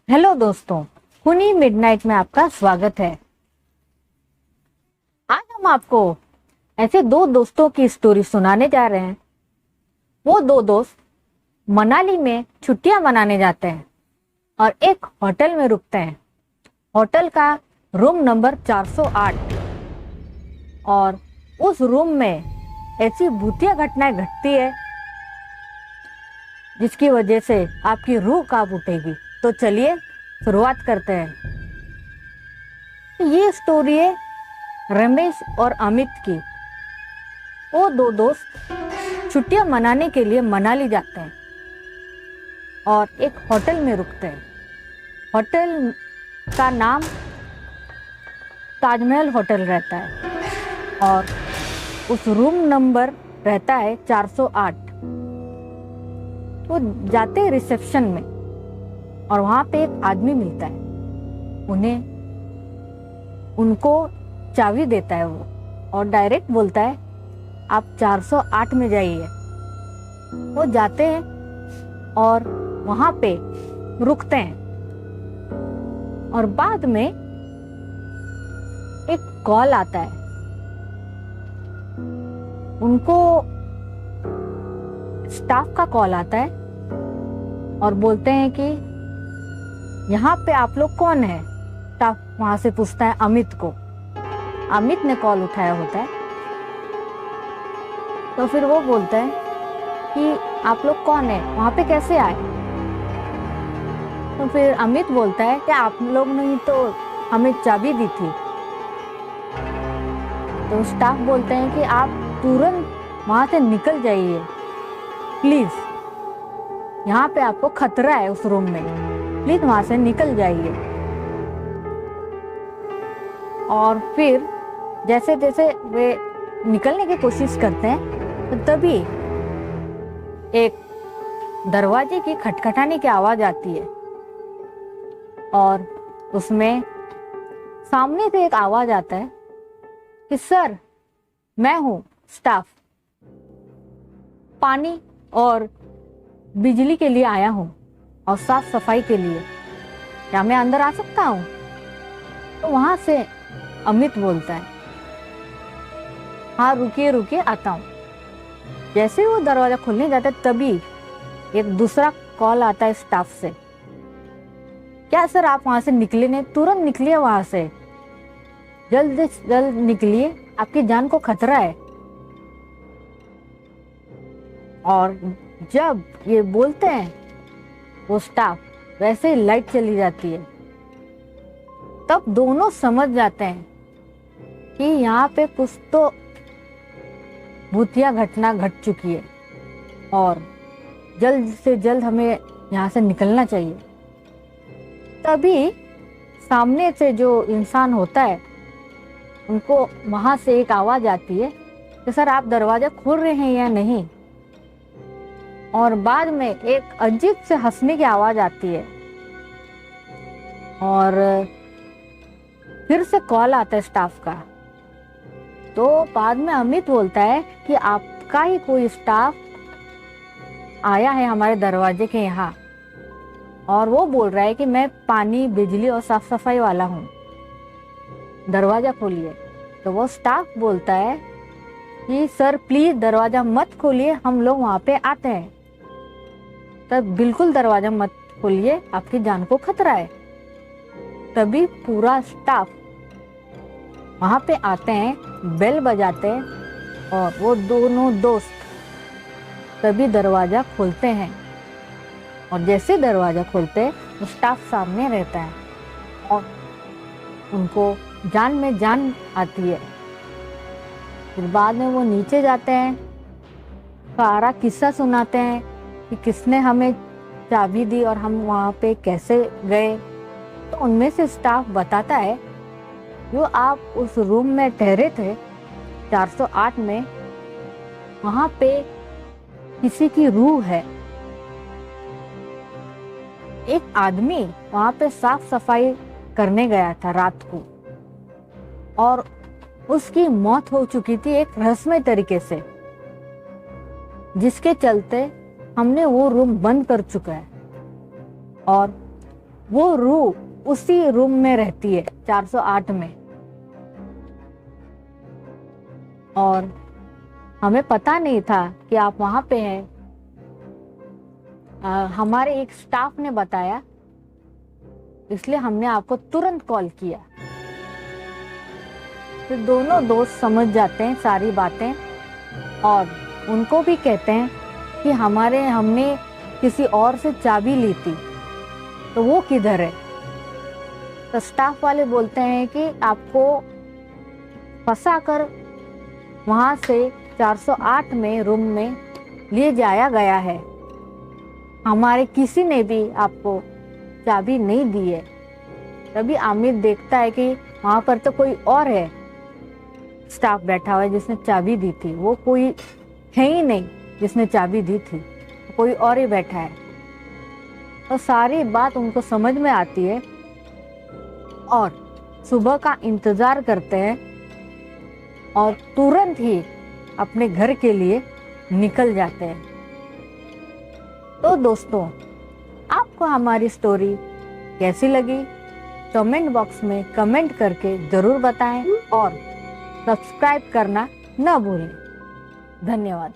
Hello दोस्तों, खूनी midnight में आपका स्वागत है। आज हम आपको ऐसे दो दोस्तों की स्टोरी सुनाने जा रहे हैं। वो दो दोस्त मनाली में छुट्टियां मनाने जाते हैं और एक होटल में रुकते हैं। होटल का रूम नंबर 408। और उस रूम में ऐसी भूतिया घटनाएं घटती है जिसकी वजह से आपकी रूह कांप उठेगी। तो चलिए शुरुआत करते हैं। ये स्टोरी है रमेश और अमित की। वो दो दोस्त छुट्टियां मनाने के लिए मनाली जाते हैं और एक होटल में रुकते हैं। होटल का नाम ताजमहल होटल रहता है और उस रूम नंबर रहता है 408। वो जाते हैं रिसेप्शन में और वहां पे एक आदमी मिलता है। उनको चाबी देता है वो और डायरेक्ट बोलता है आप 408 में जाइए। वो जाते हैं और वहां पे रुकते हैं और बाद में एक कॉल आता है। उनको स्टाफ का कॉल आता है और बोलते हैं कि यहाँ पे आप लोग कौन है। स्टाफ वहां से पूछता है अमित को। अमित ने कॉल उठाया होता है तो फिर वो बोलता है कि आप लोग कौन है, वहां पे कैसे आए। तो फिर अमित बोलता है कि आप लोग ने ही तो हमें चाबी दी थी। तो स्टाफ बोलते हैं कि आप तुरंत वहां से निकल जाइए प्लीज, यहाँ पे आपको खतरा है उस रूम में, प्लीज वहां से निकल जाइए। और फिर जैसे जैसे वे निकलने की कोशिश करते हैं तो तभी एक दरवाजे की खटखटाने की आवाज आती है और उसमें सामने से एक आवाज आता है कि सर, मैं हूं स्टाफ, पानी और बिजली के लिए आया हूं और साफ सफाई के लिए, क्या मैं अंदर आ सकता हूं। तो वहां से अमित बोलता है हाँ रुकिए रुकिए आता हूं। जैसे वो दरवाजा खोलने जाता है तभी एक दूसरा कॉल आता है स्टाफ से, क्या सर आप वहां से निकले नहीं, तुरंत निकलिए वहां से, जल्द से जल्द निकलिए, आपकी जान को खतरा है। और जब ये बोलते हैं वो स्टाफ, वैसे ही लाइट चली जाती है। तब दोनों समझ जाते हैं कि यहाँ पे कुछ तो भूतिया घटना घट चुकी है और जल्द से जल्द हमें यहाँ से निकलना चाहिए। तभी सामने से जो इंसान होता है उनको वहां से एक आवाज आती है कि सर आप दरवाजा खोल रहे हैं या नहीं। और बाद में एक अजीब से हंसने की आवाज आती है और फिर से कॉल आता है स्टाफ का। तो बाद में अमित बोलता है कि आपका ही कोई स्टाफ आया है हमारे दरवाजे के यहाँ और वो बोल रहा है कि मैं पानी, बिजली और साफ सफाई वाला हूँ, दरवाजा खोलिए। तो वो स्टाफ बोलता है कि सर प्लीज दरवाजा मत खोलिए, हम लोग वहां पे आते हैं। तब बिल्कुल दरवाजा मत खोलिए, आपकी जान को खतरा है। तभी पूरा स्टाफ वहां पे आते हैं, बेल बजाते हैं और वो दोनों दोस्त तभी दरवाजा खोलते हैं। और जैसे दरवाजा खोलते हैं तो स्टाफ सामने रहता है और उनको जान में जान आती है। फिर बाद में वो नीचे जाते हैं, सारा किस्सा सुनाते हैं कि किसने हमें चाबी दी और हम वहाँ पे कैसे गए। तो उनमें से स्टाफ बताता है जो आप उस रूम में ठहरे थे 408 में, वहाँ पे किसी की रूह है। एक आदमी वहाँ पे साफ सफाई करने गया था रात को और उसकी मौत हो चुकी थी एक रहस्यमय तरीके से, जिसके चलते हमने वो रूम बंद कर चुका है। और वो रूह उसी रूम में रहती है 408 में। और हमें पता नहीं था कि आप वहां पे हैं। हमारे एक स्टाफ ने बताया, इसलिए हमने आपको तुरंत कॉल किया। फिर दोनों दोस्त समझ जाते हैं सारी बातें और उनको भी कहते हैं कि हमने किसी और से चाबी ली थी, तो वो किधर है। तो स्टाफ वाले बोलते हैं कि आपको फंसा कर वहां से 408 में रूम में ले जाया गया है, हमारे किसी ने भी आपको चाबी नहीं दी है। तभी आमिर देखता है कि वहां पर तो कोई और है, स्टाफ बैठा हुआ है जिसने चाबी दी थी। वो कोई है ही नहीं जिसने चाबी दी थी, कोई और ही बैठा है। तो सारी बात उनको समझ में आती है और सुबह का इंतजार करते हैं और तुरंत ही अपने घर के लिए निकल जाते हैं। तो दोस्तों, आपको हमारी स्टोरी कैसी लगी कमेंट बॉक्स में कमेंट करके जरूर बताएं और सब्सक्राइब करना न भूलें। धन्यवाद।